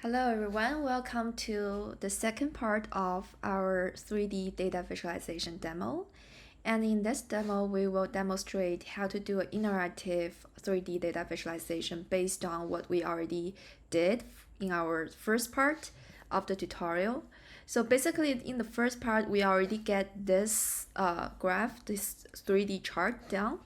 Hello everyone, welcome to the second part of our 3D data visualization demo. And in this demo, we will demonstrate how to do an interactive 3D data visualization based on what we already did in our first part of the tutorial. So basically in the first part, we already get this graph, this 3D chart down.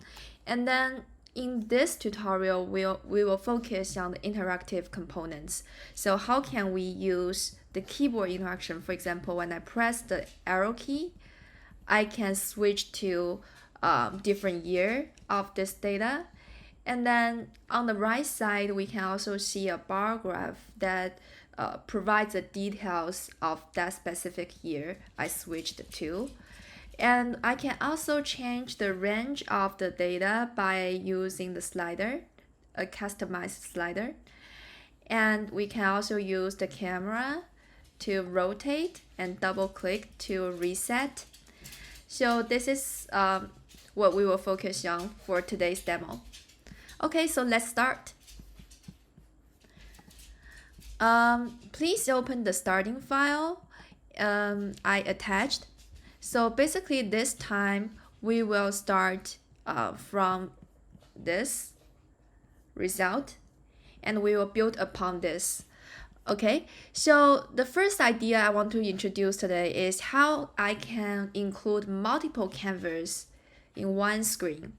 And then in this tutorial, we will focus on the interactive components. So how can we use the keyboard interaction? For example, when I press the arrow key, I can switch to different year of this data. And then on the right side, we can also see a bar graph that provides the details of that specific year I switched to. And I can also change the range of the data by using the slider, a customized slider. And we can also use the camera to rotate and double click to reset. So this is what we will focus on for today's demo. Okay, so let's start. Please open the starting file I attached. So basically this time we will start from this result and we will build upon this. Okay, so the first idea I want to introduce today is how I can include multiple canvas in one screen.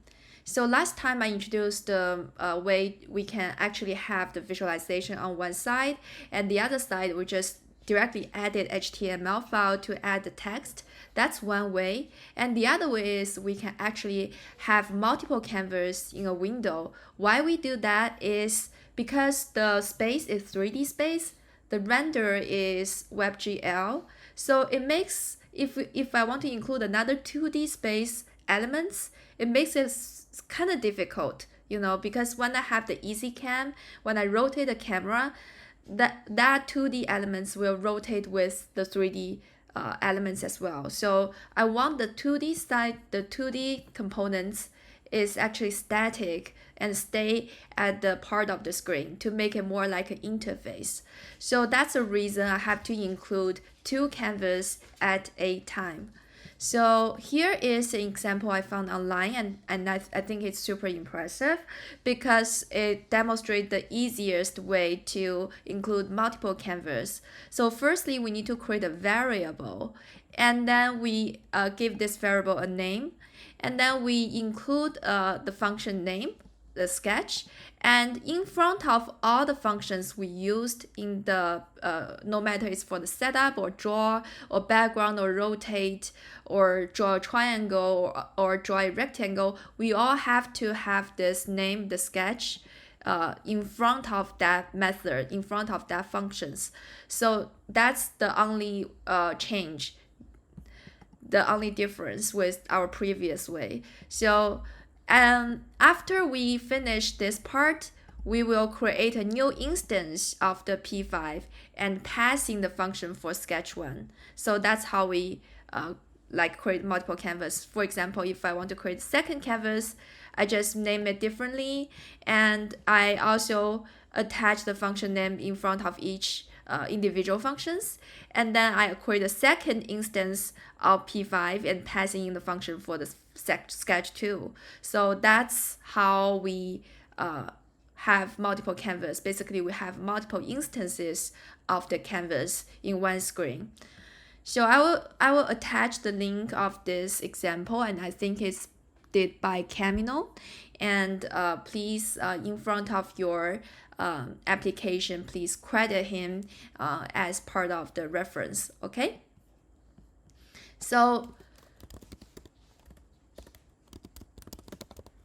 So last time I introduced the way we can actually have the visualization on one side, and the other side we just directly added HTML file to add the text. That's one way. And the other way is we can actually have multiple canvas in a window. Why we do that is because the space is 3D space, the render is WebGL. So it makes, if I want to include another 2D space elements, it makes it kind of difficult, because when I have the EasyCam, when I rotate the camera, that 2D elements will rotate with the 3D elements as well. So I want the 2D side, the 2D components is actually static and stay at the part of the screen to make it more like an interface. So that's the reason I have to include two canvas at a time. So here is an example I found online, and I think it's super impressive because it demonstrates the easiest way to include multiple canvas. So firstly, we need to create a variable, and then we give this variable a name, and then we include the function name, the sketch, and in front of all the functions we used in the no matter it's for the setup or draw or background or rotate or draw a triangle or draw a rectangle, we all have to have this name, the sketch, in front of that method, in front of that functions. So that's the only change, the only difference with our previous way. So after we finish this part, we will create a new instance of the P5 and pass in the function for sketch 1. So that's how we create multiple canvas. For example, if I want to create a second canvas, I just name it differently, and I also attach the function name in front of each individual functions, and then I create a second instance of P5 and passing in the function for the sketch 2. So that's how we have multiple canvas. Basically, we have multiple instances of the canvas in one screen. So I will attach the link of this example, and I think it's did by Camino. And please, in front of your application, please credit him as part of the reference. Okay. So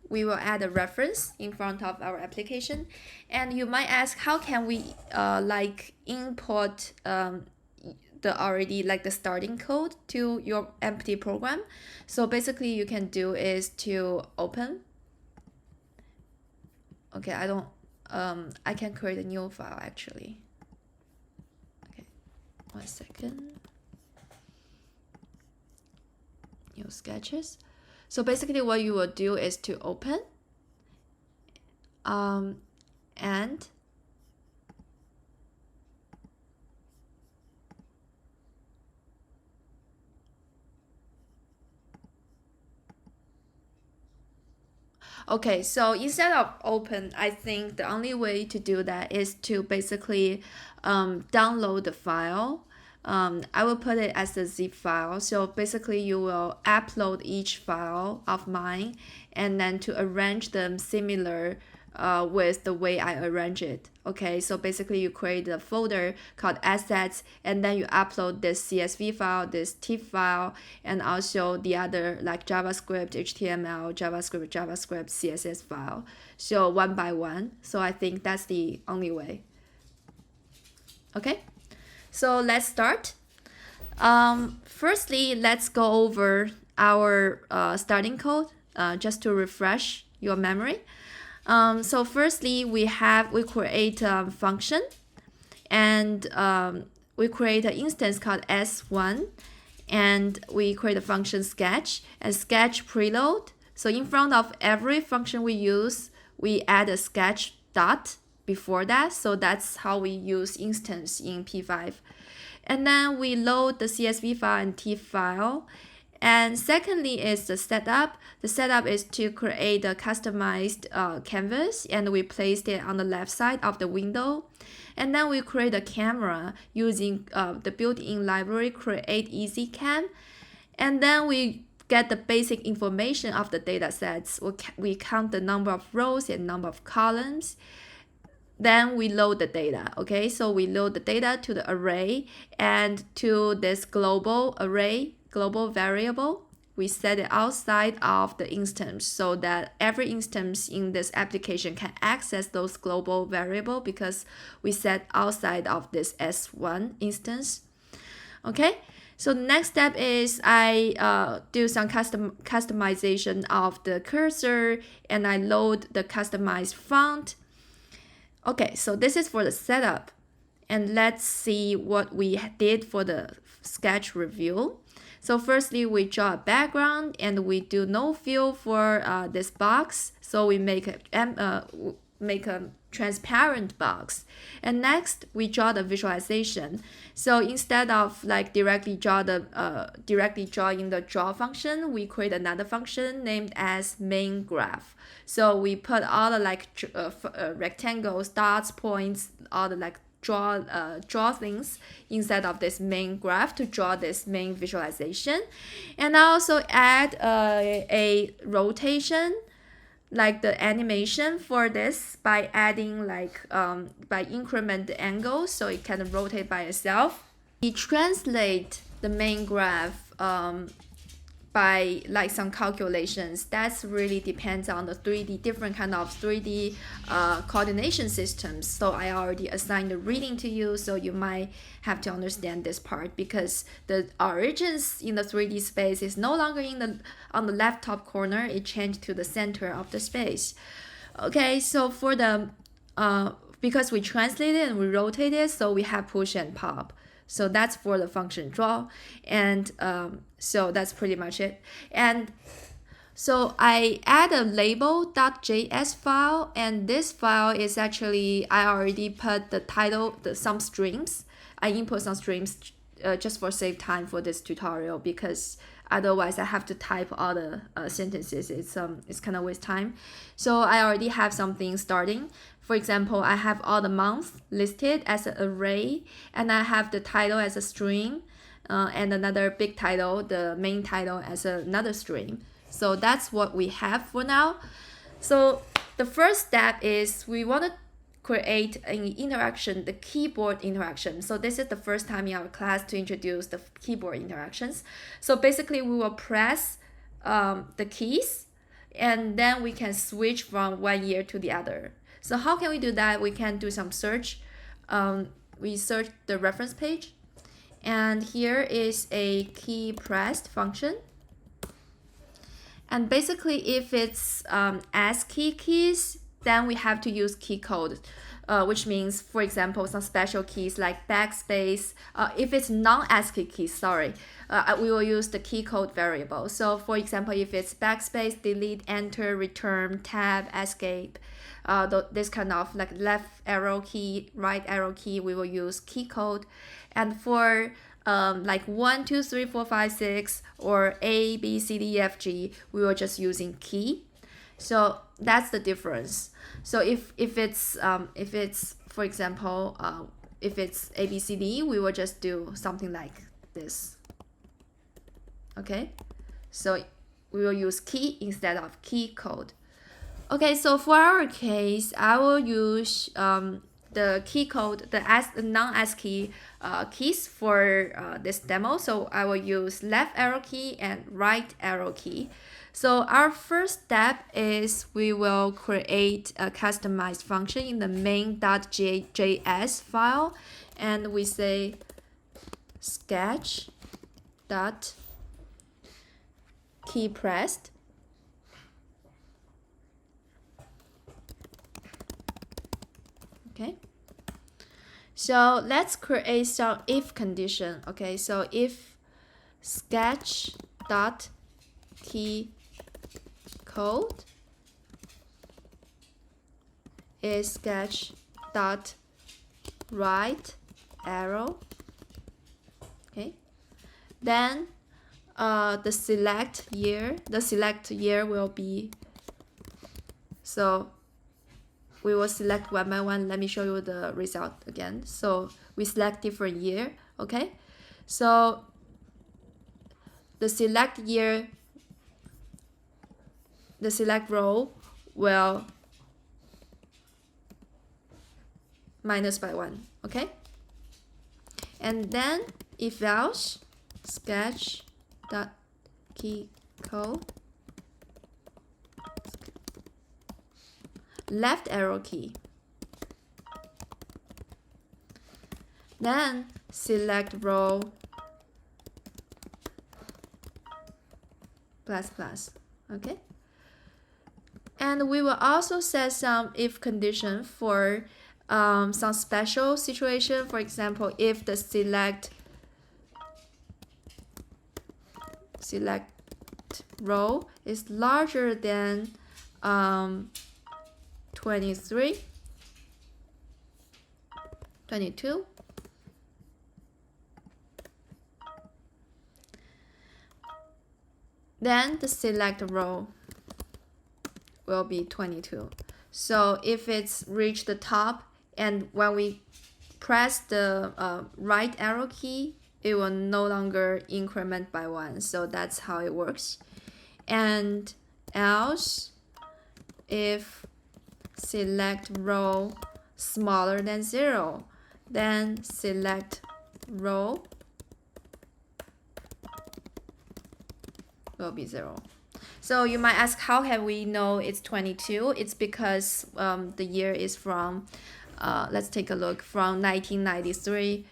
we will add a reference in front of our application, and you might ask, how can we import the already the starting code to your empty program? So basically you can do is to open. Okay, I can create a new file actually. Okay, 1 second. New sketches. So basically what you will do is to open and Okay, so instead of open, I think the only way to do that is to basically download the file. I will put it as a zip file. So basically you will upload each file of mine and then to arrange them similar with the way I arrange it. Okay, so basically you create a folder called assets and then you upload this CSV file, this TIFF file, and also the other like JavaScript, HTML, JavaScript, CSS file. So one by one. So I think that's the only way. Okay, so let's start. Firstly, let's go over our starting code just to refresh your memory. So firstly, we create a function, and we create an instance called S1, and we create a function sketch and sketch preload. So in front of every function we use, we add a sketch dot before that. So that's how we use instance in P5. And then we load the CSV file and TIFF file. And secondly is the setup. The setup is to create a customized canvas, and we placed it on the left side of the window. And then we create a camera using the built-in library create easy cam. And then we get the basic information of the data sets. We count the number of rows and number of columns. Then we load the data. Okay, so we load the data to the array and to this global array, global variable. We set it outside of the instance so that every instance in this application can access those global variable because we set outside of this S1 instance. Okay, so the next step is I do some customization of the cursor and I load the customized font. Okay, so this is for the setup. And let's see what we did for the sketch review. So firstly, we draw a background and we do no fill for this box. So we make a transparent box. And next, we draw the visualization. So instead of like directly drawing the draw function, we create another function named as main graph. So we put all the like rectangles, dots, points, all the like draw things inside of this main graph to draw this main visualization. And I also add a rotation, like the animation for this by adding like by increment the angle so it can rotate by itself. We translate the main graph by like some calculations. That's really depends on the 3D, different kind of 3D coordination systems. So I already assigned the reading to you, so you might have to understand this part because the origins in the 3D space is no longer on the left top corner, it changed to the center of the space. Okay, so for the because we translated and we rotated, so we have push and pop. So that's for the function draw, and so that's pretty much it. And so I add a label.js file, and this file is actually, I already put the title, some streams. I input some streams just for save time for this tutorial because otherwise I have to type all the sentences. It's kind of waste time. So I already have something starting. For example, I have all the months listed as an array, and I have the title as a string, and another big title, the main title, as another string. So that's what we have for now. So the first step is we want to create an interaction, the keyboard interaction. So this is the first time in our class to introduce the keyboard interactions. So basically we will press the keys, and then we can switch from one ear to the other. So how can we do that? We can do some search. We search the reference page, and here is a key pressed function. And basically if it's ASCII keys, then we have to use key code, which means, for example, some special keys like backspace. If it's non-ASCII keys, we will use the key code variable. So for example, if it's backspace, delete, enter, return, tab, escape, this kind of like left arrow key, right arrow key, we will use key code. And for like 1, 2, 3, 4, 5, 6, or A, B, C, D, E, F, G, we were just using key. So that's the difference. So if it's for example if it's ABCD, we will just do something like this. Okay, so we will use key instead of key code. Okay, so for our case, I will use the key code, the non-ASCII keys for this demo. So I will use left arrow key and right arrow key. So our first step is we will create a customized function in the main.js file, and we say sketch dot key pressed. Okay, so let's create some if condition. Okay, so if sketch dot key code is sketch dot right arrow. Okay, then the select year will be, so we will select one by one. Let me show you the result again. So we select different year. Okay, so the select year, the select row will minus by 1. Okay, and then if else sketch dot key code left arrow key, then select row plus plus. Okay, and we will also set some if condition for some special situation. For example, if the select row is larger than 23, 22, then the select row will be 22. So if it's reached the top, and when we press the right arrow key, it will no longer increment by 1. So that's how it works. And else, if select row smaller than 0, then select row will be 0. So you might ask, how have we know it's 22? It's because the year is from, let's take a look, from 1993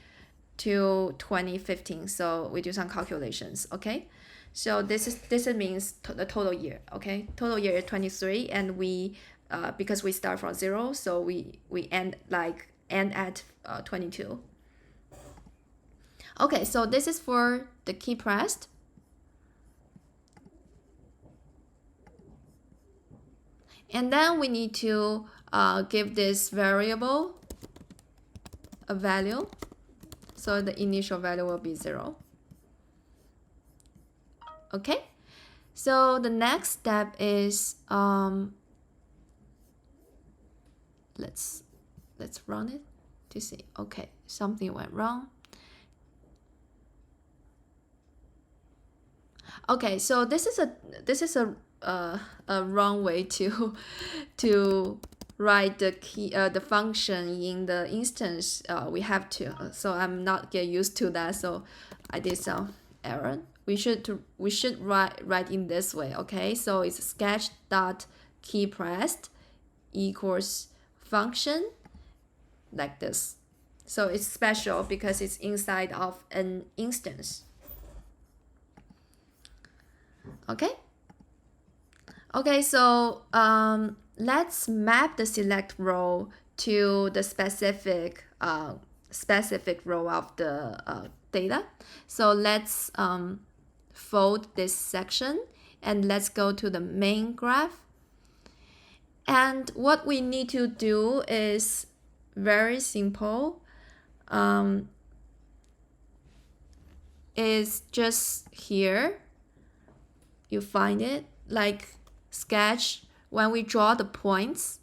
to 2015. So we do some calculations. Okay, so this means the total year. Okay, total year is 23, and we because we start from 0, so we end at 22. Okay, so this is for the key pressed. And then we need to give this variable a value. So the initial value will be 0. Okay, so the next step is let's run it to see. Okay, something went wrong. Okay, so this is a wrong way to write the key the function in the instance. We have to, so I'm not get used to that, so I did some error. We should write in this way. Okay, so it's sketch dot key pressed equals function like this. So it's special because it's inside of an instance. Okay, so let's map the select row to the specific row of the data. So let's fold this section, and let's go to the main graph. And what we need to do is very simple. Is just here. You find it like sketch when we draw the points,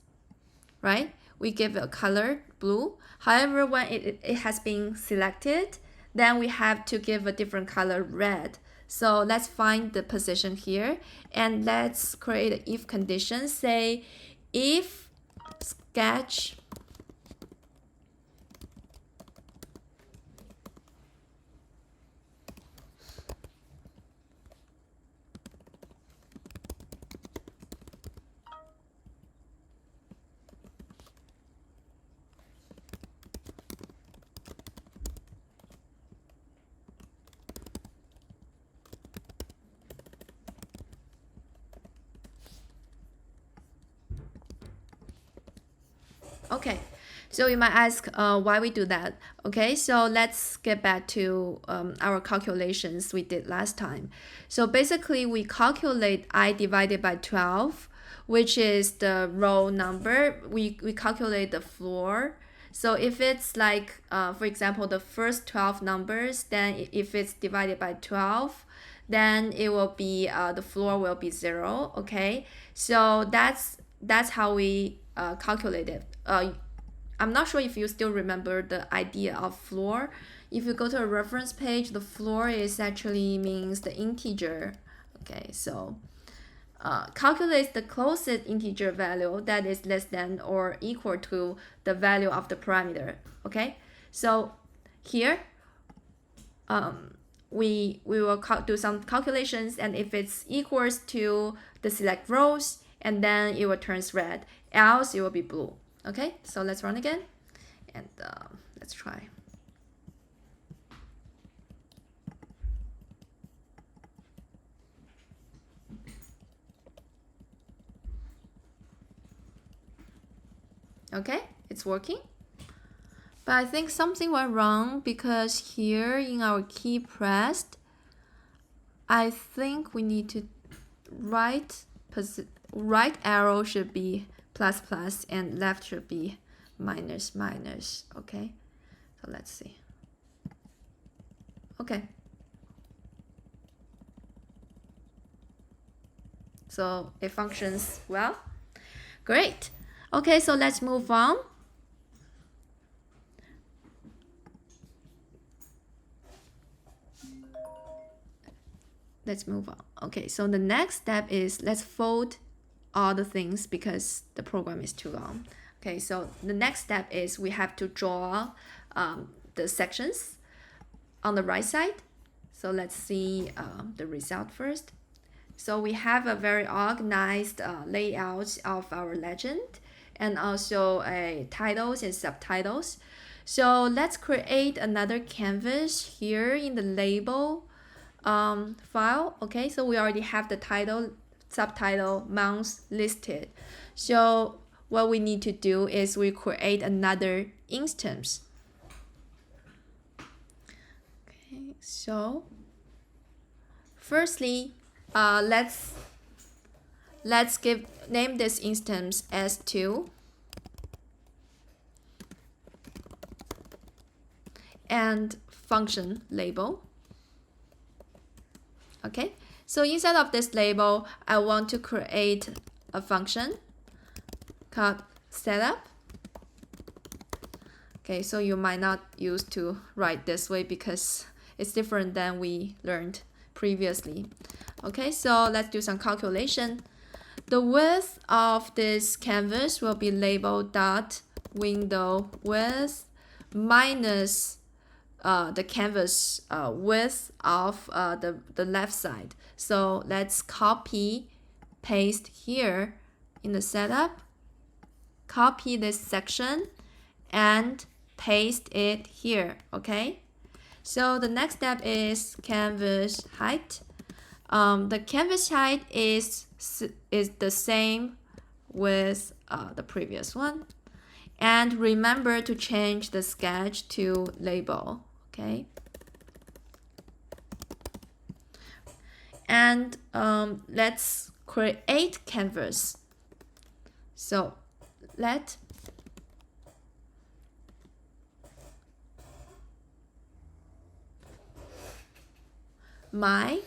right, we give a color blue. However, when it has been selected, then we have to give a different color red. So let's find the position here, and let's create an if condition. Say if sketch Okay, so you might ask why we do that. Okay, so let's get back to our calculations we did last time. So basically we calculate I divided by 12, which is the row number. We calculate the floor. So if it's like, for example, the first 12 numbers, then if it's divided by 12, then it will be, the floor will be 0, okay? So that's how we calculate it. I'm not sure if you still remember the idea of floor. If you go to a reference page, the floor is actually means the integer. Okay, so calculates the closest integer value that is less than or equal to the value of the parameter. Okay, so here we will do some calculations, and if it's equals to the select rows, and then it will turn red, else it will be blue. Okay, so let's run again, and let's try. Okay, it's working. But I think something went wrong, because here in our key pressed, I think we need to right arrow should be plus plus and left should be minus minus. Okay, so let's see. Okay, so it functions well. Great. Okay, so let's move on. Let's move on. Okay, so the next step is let's fold all the things because the program is too long. Okay, so the next step is we have to draw the sections on the right side. So let's see the result first. So we have a very organized layout of our legend, and also titles and subtitles. So let's create another canvas here in the label file. Okay, so we already have the title, subtitle, months listed. So what we need to do is we create another instance. Okay, so firstly, let's name this instance S2 and function label. Okay, so inside of this label, I want to create a function called setup. Okay, so you might not use to write this way because it's different than we learned previously. Okay, so let's do some calculation. The width of this canvas will be labeled dot window width minus the canvas width of the left side. So let's copy, paste here in the setup, copy this section and paste it here. Okay, so the next step is canvas height. The canvas height is the same with the previous one, and remember to change the sketch to label. Okay, and let's create canvas. So let my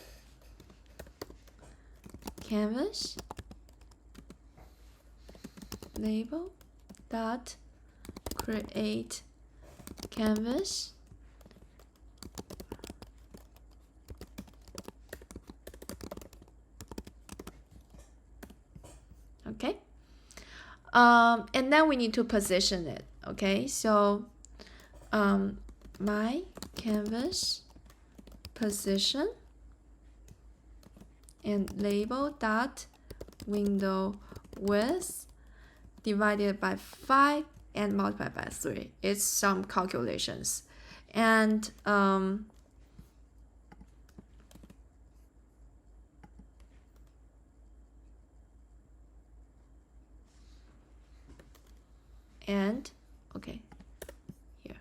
canvas label dot create canvas okay. And then we need to position it. Okay, so my canvas position and label dot window width divided by 5 and multiplied by 3. It's some calculations. And okay, here.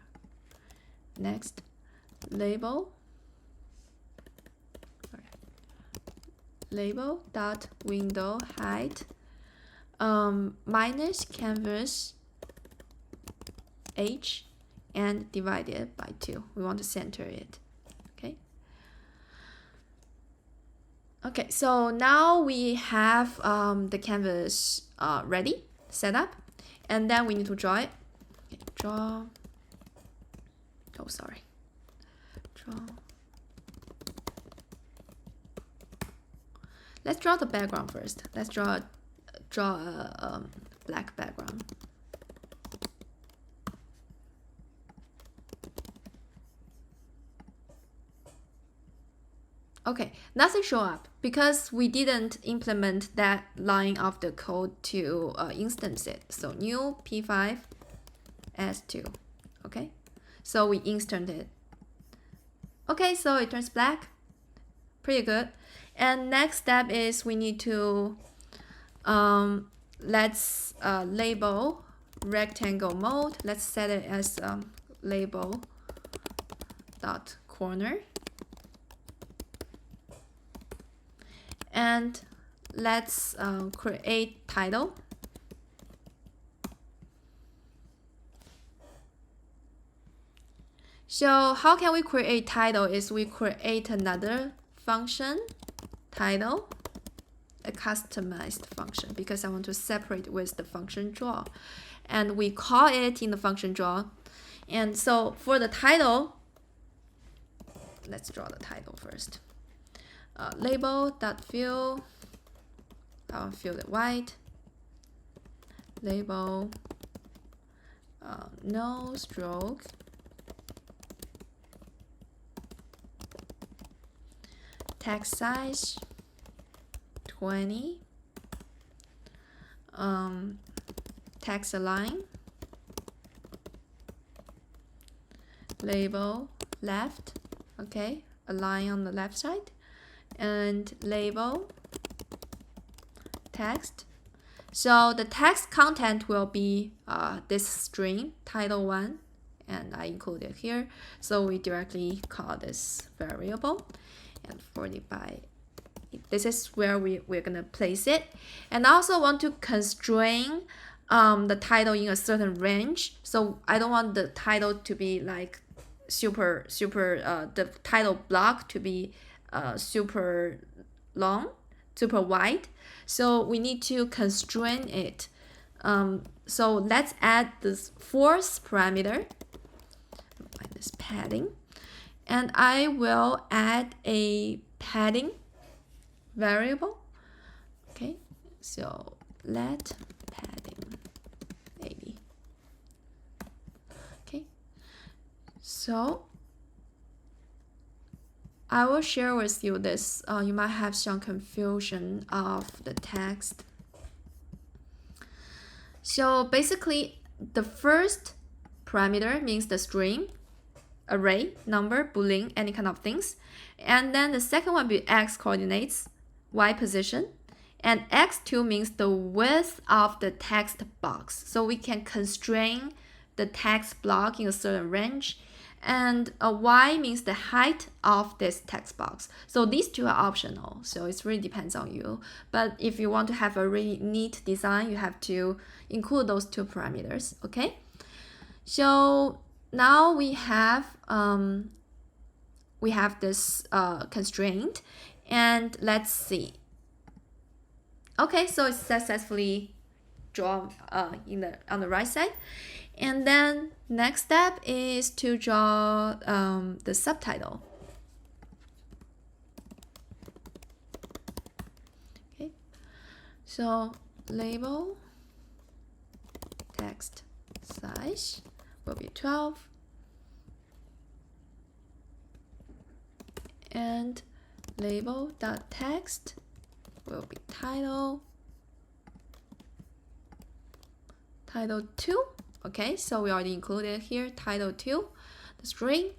Next, label dot window height minus canvas h and divided by 2. We want to center it. Okay, so now we have the canvas ready, set up, and then we need to draw it. Okay, draw. Oh, sorry. Draw. Let's draw the background first. Let's draw a black background. Okay, nothing show up because we didn't implement that line of the code to instance it. So new P5.S2. Okay, so we instanted it. Okay, so it turns black. Pretty good. And next step is we need to let's label rectangle mode. Let's set it as label dot corner. And let's create title. So how can we create title is we create another function, title, a customized function, because I want to separate with the function draw. And we call it in the function draw. And so for the title, let's draw the title first. Label.fill, I'll fill it white. Label, no stroke. Text size 20. Text align. Label left. Okay, align on the left side. And label text. So the text content will be this string title 1, and I include it here. So we directly call this variable, and 40 by this is where we're gonna place it. And I also want to constrain the title in a certain range. So I don't want the title to be like super the title block to be super long, super wide. So we need to constrain it. So let's add this fourth parameter, minus padding, and I will add a padding variable. Okay, so let padding 80. Okay, so I will share with you this. You might have some confusion of the text. So basically, the first parameter means the string, array, number, boolean, any kind of things. And then the second one will be x coordinates, y position. And x2 means the width of the text box. So we can constrain the text block in a certain range. And y means the height of this text box. So these two are optional, so it really depends on you. But if you want to have a really neat design, you have to include those two parameters, okay? So now we have this constraint, and let's see. Okay, so it's successfully draw on the right side. And then next step is to draw the subtitle. Okay, so label text size will be 12, and label.text will be title 2. Okay, so we already included here title 2, the string,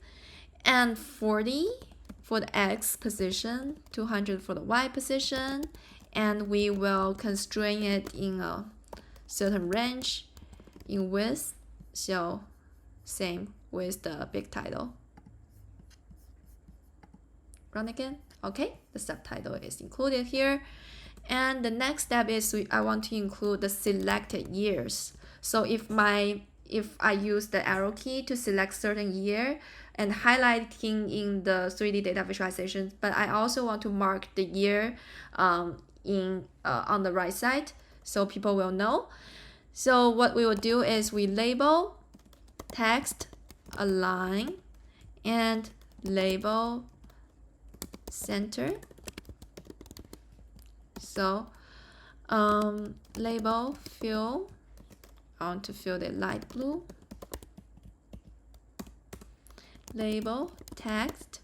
and 40 for the X position, 200 for the Y position, and we will constrain it in a certain range in width, so same with the big title. Run again. Okay, the subtitle is included here. And the next step is I want to include the selected years. So if I use the arrow key to select certain year and highlighting in the 3D data visualization, but I also want to mark the year on the right side so people will know. So what we will do is we label text align and label center. So label fill, I want to fill it light blue. Label text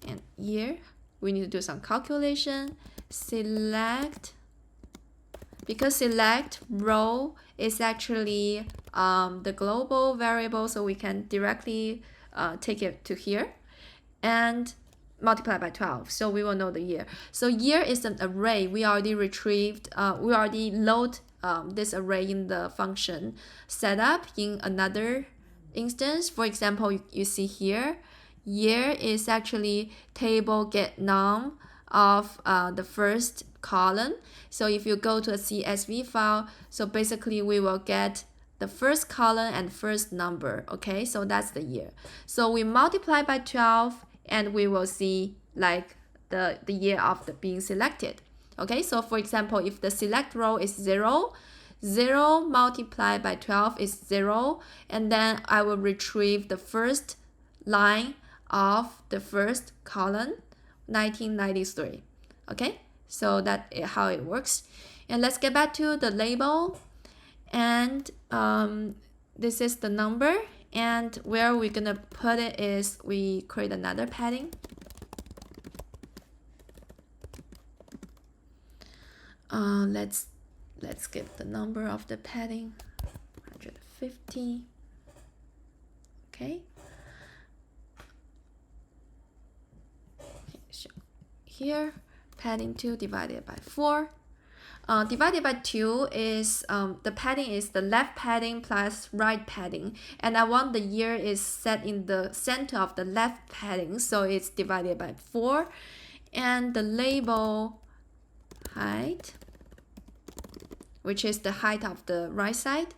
and year, we need to do some calculation. Select, because select row is actually the global variable, so we can directly take it to here and multiply by 12, so we will know the year. So year is an array. We already load this array in the function setup in another instance. For example, you see here, year is actually table get num of the first column. So if you go to a CSV file, so basically we will get the first column and first number. Okay, so that's the year. So we multiply by 12 and we will see like the year of the being selected. Okay, so for example, if the select row is 0, 0 multiplied by 12 is 0, and then I will retrieve the first line of the first column, 1993. Okay, so that is how it works. And let's get back to the label, and this is the number, and where we're gonna put it is we create another padding. Let's get the number of the padding, 150. Okay. So here, padding 2 divided by 4. Divided by 2 is the padding is the left padding plus right padding, and I want the year is set in the center of the left padding, so it's divided by 4, and the label height, which is the height of the right side,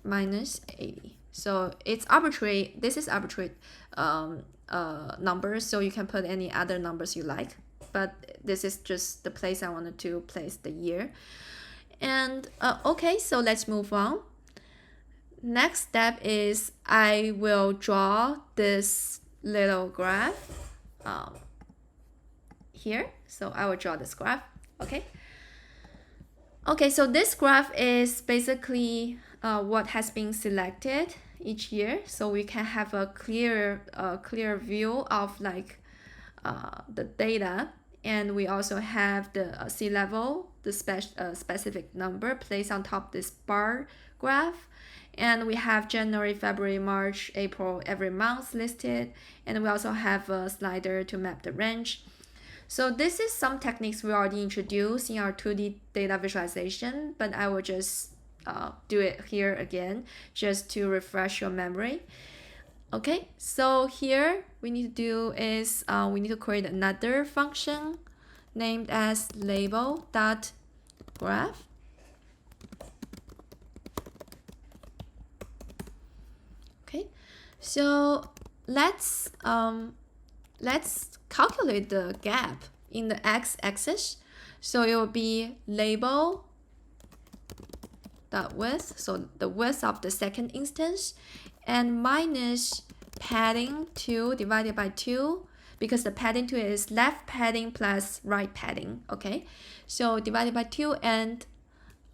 minus 80. So it's arbitrary. This is arbitrary numbers, so you can put any other numbers you like, but this is just the place I wanted to place the year. And okay, so let's move on. Next step is I will draw this little graph here. So I will draw this graph. Okay, so this graph is basically what has been selected each year, so we can have a clear view of like the data. And we also have the sea level, the specific number placed on top of this bar graph. And we have January, February, March, April, every month listed. And we also have a slider to map the range. So this is some techniques we already introduced in our 2D data visualization, but I will just do it here again, just to refresh your memory. Okay, so here we need to do is we need to create another function named as label.graph. Okay, so let's calculate the gap in the x-axis. So it will be label dot width, so the width of the second instance, and minus padding 2 divided by 2, because the padding 2 is left padding plus right padding. Okay, so divided by 2, and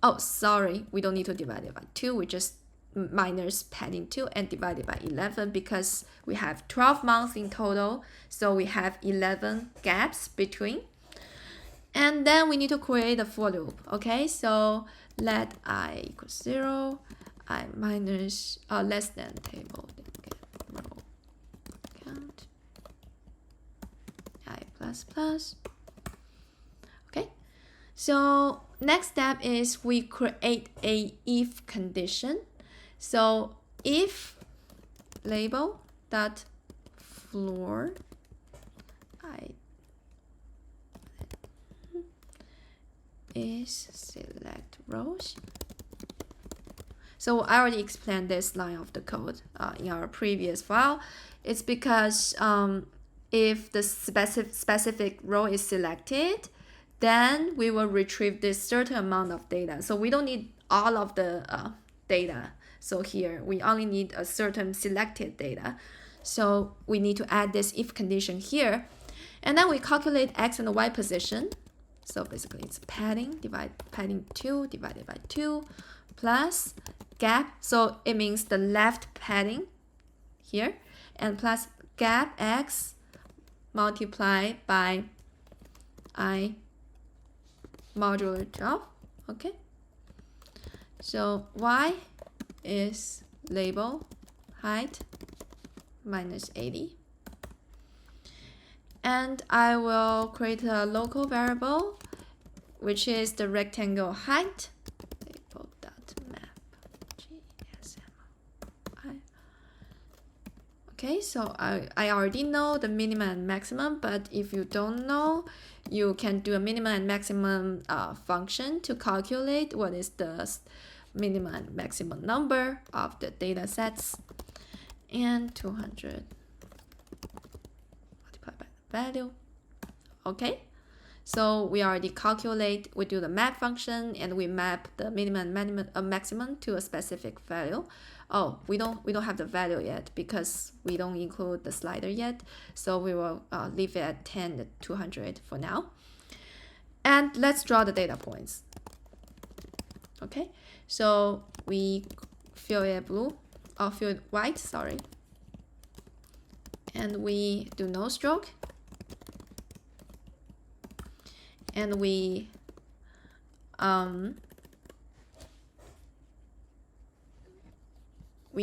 oh sorry, we don't need to divide it by 2, we just minus padding 2 and divided by 11, because we have 12 months in total, so we have 11 gaps between. And then we need to create a for loop. Okay, so let I equals 0, I minus less than table row count I plus plus. Okay, so next step is we create a if condition. So if label dot floor I is select rows. So I already explained this line of the code in our previous file. It's because if the specific row is selected, then we will retrieve this certain amount of data. So we don't need all of the data. So here we only need a certain selected data. So we need to add this if condition here. And then we calculate x and y position. So basically it's padding 2 divided by 2 plus gap. So it means the left padding here, and plus gap x multiplied by I modular 12. Okay, so y is label height minus 80. And I will create a local variable, which is the rectangle height. Label.map GSM. Okay, so I already know the minimum and maximum, but if you don't know, you can do a minimum and maximum function to calculate what is the minimum and maximum number of the data sets. And 200 multiplied by the value. Okay, so we already calculate, we do the map function, and we map the minimum and maximum to a specific value. Oh, we don't have the value yet because we don't include the slider yet, so we will leave it at 10 to 200 for now. And let's draw the data points. Okay, so we fill it blue, or fill it white, sorry, and we do no stroke, and we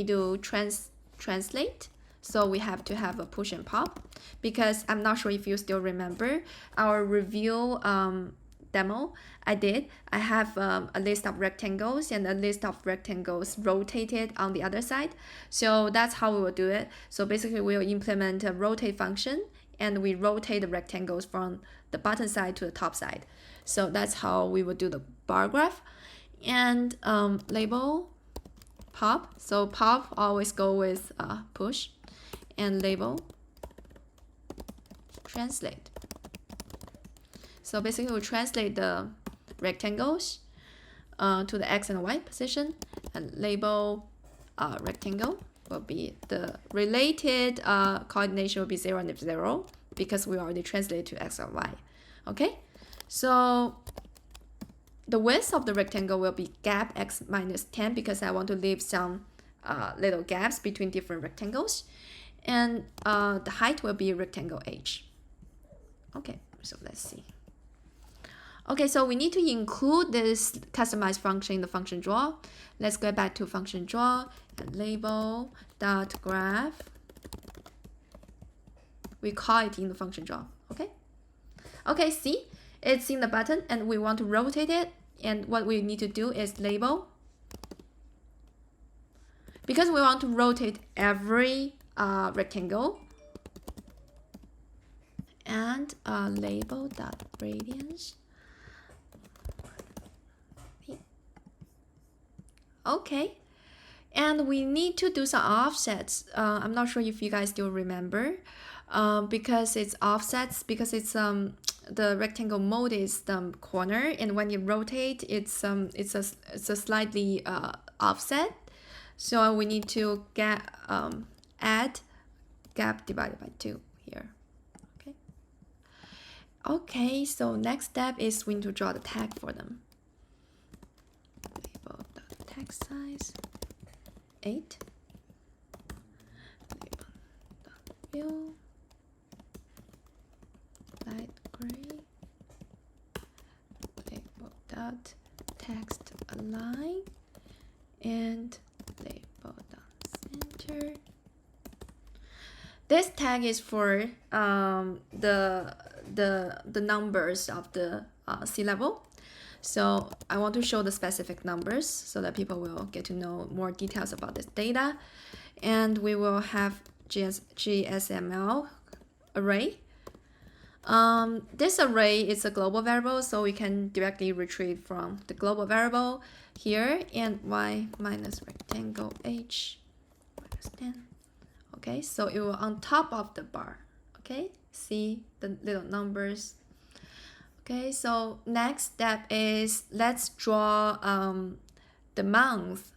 do translate. So we have to have a push and pop, because I'm not sure if you still remember our review demo I have a list of rectangles and a list of rectangles rotated on the other side. So that's how we will do it. So basically we'll implement a rotate function, and we rotate the rectangles from the bottom side to the top side. So that's how we will do the bar graph. And label pop. So pop always go with push, and label translate. So basically we translate the rectangles to the x and y position, and label rectangle will be the related coordination will be 0 and 0, because we already translate to x and y. Okay, so the width of the rectangle will be gap x minus 10, because I want to leave some little gaps between different rectangles, and the height will be rectangle h. Okay, so let's see. Okay, so we need to include this customized function in the function draw. Let's go back to function draw and label dot graph. We call it in the function draw. Okay. Okay, see, it's in the button, and we want to rotate it. And what we need to do is label, because we want to rotate every rectangle, and label dot radians. Okay, And we need to do some offsets. I'm not sure if you guys still remember, because it's offsets, because it's the rectangle mode is the corner, and when you rotate, it's a slightly offset. So we need to get add gap divided by 2 here. Okay. Okay. So next step is we need to draw the tag for them. Label the tag size 8. Label the view light gray. Label dot text align and label dot center. This tag is for the numbers of the sea level. So I want to show the specific numbers so that people will get to know more details about this data. And we will have GSML array. This array is a global variable, so we can directly retrieve from the global variable here, and y minus rectangle h minus 10. Okay, so it will on top of the bar. Okay, see the little numbers. Okay, so next step is let's draw the month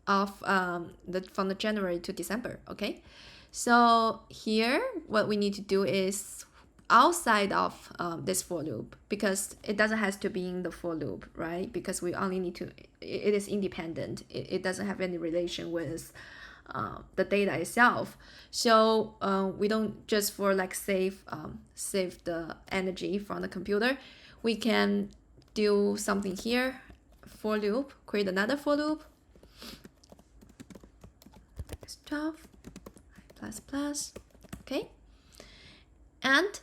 of from the January to December. Okay, so here what we need to do is outside of this for loop, because it doesn't have to be in the for loop, right? Because we only need to, it is independent. It doesn't have any relation with the data itself. So we don't just for like save the energy from the computer. We can do something here, for loop, create another for loop. It's 12 plus plus. Okay, and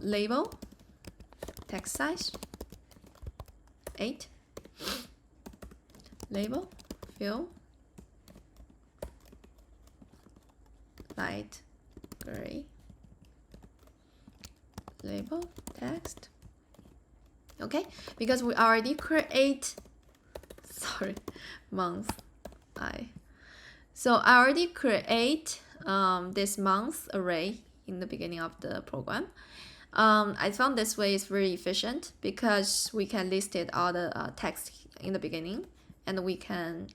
label text size 8. Label fill light gray. Label text. Okay, because we already create month so I already create this month array in the beginning of the program. I found this way is very efficient because we can list it all the text in the beginning, and we can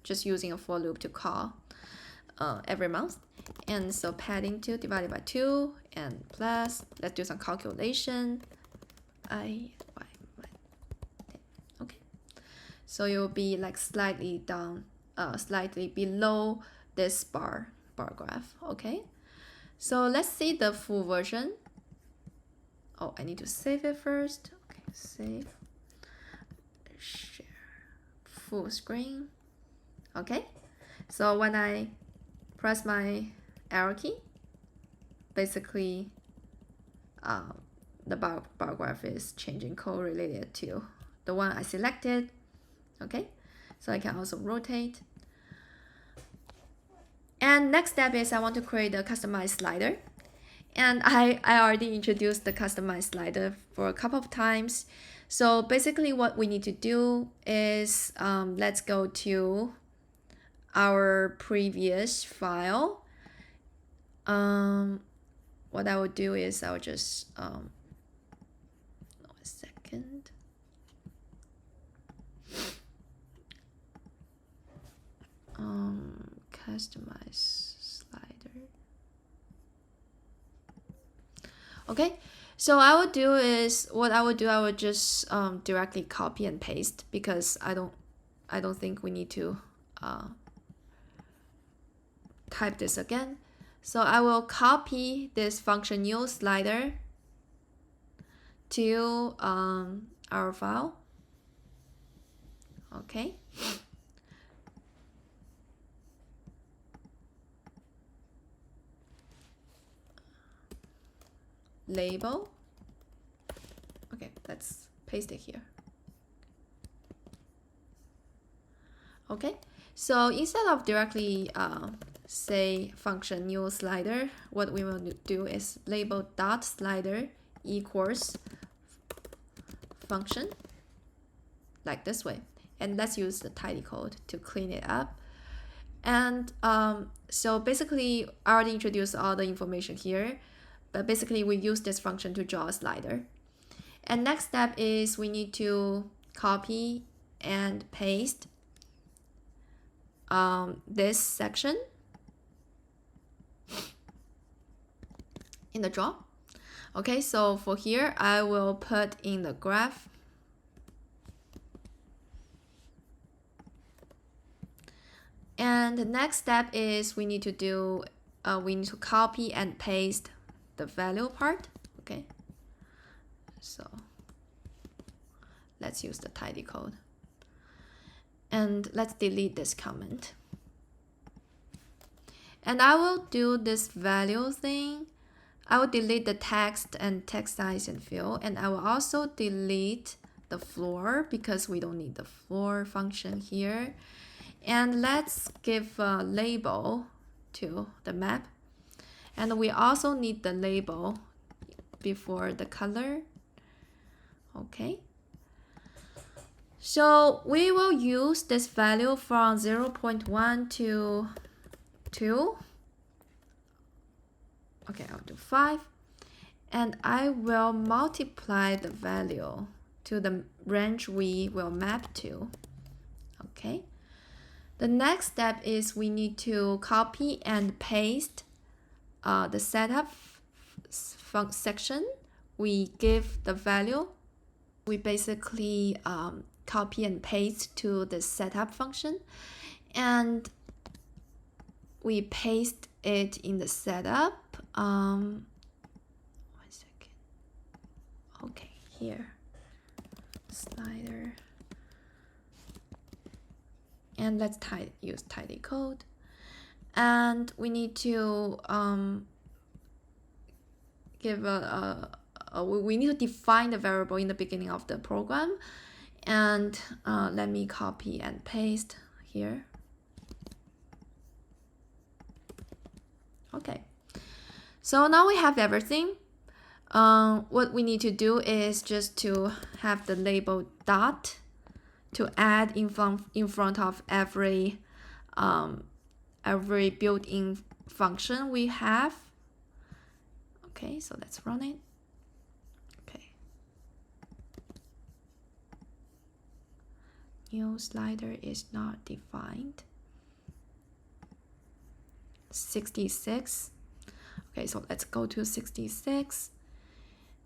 just using a for loop to call every month. And so padding 2 divided by 2 and plus, let's do some calculation. Okay, so it will be like slightly down, slightly below this bar graph. Okay, so let's see the full version. Oh, I need to save it first. Okay, save, share, full screen. Okay, so when I press my arrow key, basically the bar graph is changing correlated to the one I selected. Okay, so I can also rotate. And next step is I want to create a customized slider. And I already introduced the customized slider for a couple of times. So basically what we need to do is let's go to our previous file. What I would do is I would just a second. Customize slider. Okay, so I would do is I would just directly copy and paste, because I don't think we need to type this again. So I will copy this function new slider to our file. Okay. Label. Okay, let's paste it here. Okay, so instead of directly say function new slider, what we will do is label dot slider equals function, like this way, and let's use the tidy code to clean it up. And so basically, I already introduced all the information here, but basically we use this function to draw a slider. And next step is we need to copy and paste this section in the draw. Okay, so for here, I will put in the graph. And the next step is we need to copy and paste the value part. Okay, so let's use the tidy code. And let's delete this comment. And I will do this value thing. I will delete the text and text size and fill, and I will also delete the floor because we don't need the floor function here. And let's give a label to the map. And we also need the label before the color. Okay. So we will use this value from 0.1 to 2. Okay, I'll do 5. And I will multiply the value to the range we will map to. Okay. The next step is we need to copy and paste the setup section. We give the value. We basically copy and paste to the setup function, and we paste it in the setup. 1 second. Okay, here, slider. And let's use tidy code. And we need to we need to define the variable in the beginning of the program. And let me copy and paste here. Okay. So now we have everything. What we need to do is just to have the label dot to add in front of every built-in function we have. Okay, so let's run it. Okay. New slider is not defined. 66. Okay, so let's go to 66.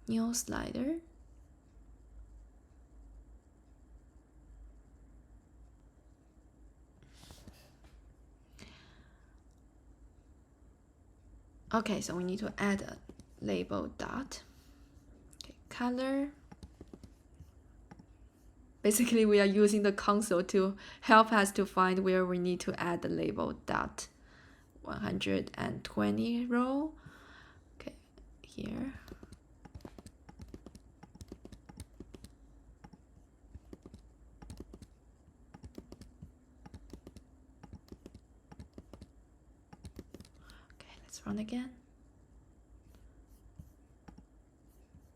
New slider. Okay, so we need to add a label dot. Okay, color. Basically, we are using the console to help us to find where we need to add the label dot. 120 row. Okay, here. Run again.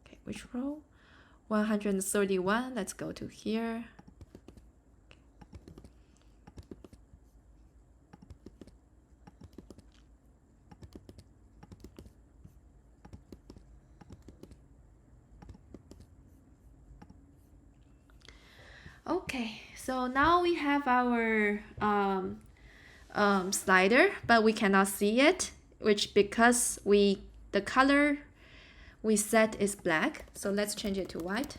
Okay, which row? 131. Let's go to here. Okay, so now we have our slider, but we cannot see it, which because the color we set is black. So let's change it to white.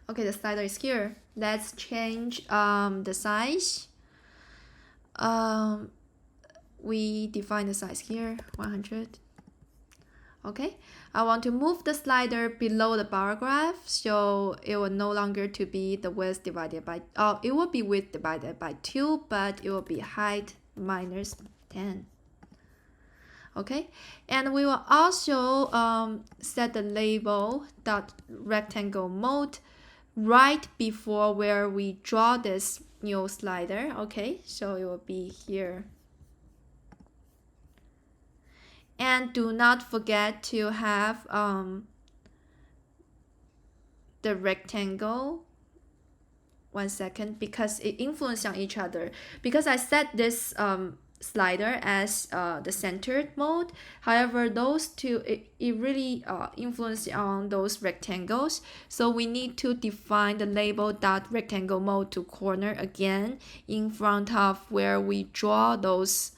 Okay, the slider is here. Let's change the size. We define the size here, 100. Okay, I want to move the slider below the bar graph, so it will no longer to be the width divided by, it will be width divided by 2, but it will be height minus 10. Okay, and we will also set the label dot rectangle mode right before where we draw this new slider. Okay, so it will be here. And do not forget to have the rectangle. 1 second, because it influences on each other. Because I set this slider as the centered mode. However, those two, it really influences on those rectangles. So we need to define the label.rectangle mode to corner again in front of where we draw those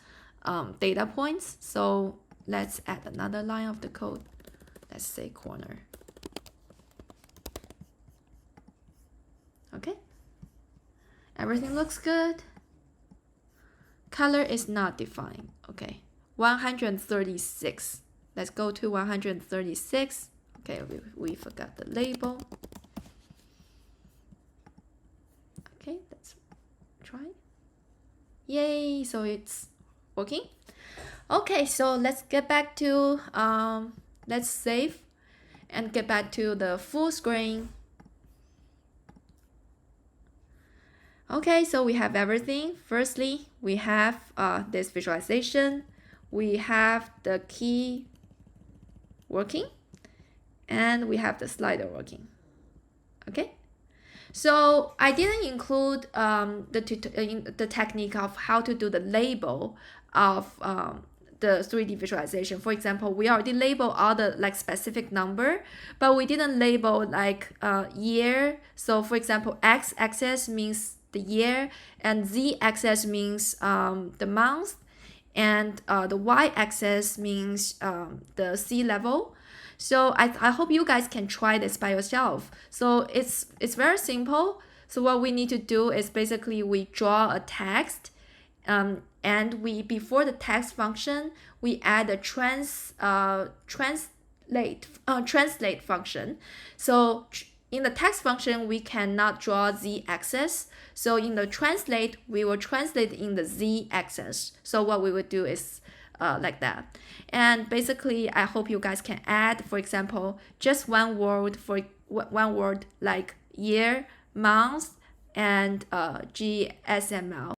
data points. So let's add another line of the code. Let's say corner. Okay. Everything looks good. Color is not defined. Okay. 136. Let's go to 136. Okay, we forgot the label. Okay, let's try. Yay, so it's working. Okay, so let's get back to, let's save and get back to the full screen. Okay, so we have everything. Firstly, we have this visualization. We have the key working. And we have the slider working. Okay. So I didn't include the technique of how to do the label of the 3D visualization. For example, we already label all the specific number, but we didn't label year. So for example, x-axis means the year, and z-axis means the month, and the y-axis means the sea level. So I hope you guys can try this by yourself. So it's very simple. So what we need to do is basically we draw a text, and we, before the text function, we add a translate function. So in the text function, we cannot draw z-axis. So in the translate, we will translate in the z-axis. So what we would do is like that. And basically, I hope you guys can add, for example, just one word like year, month, and GSML.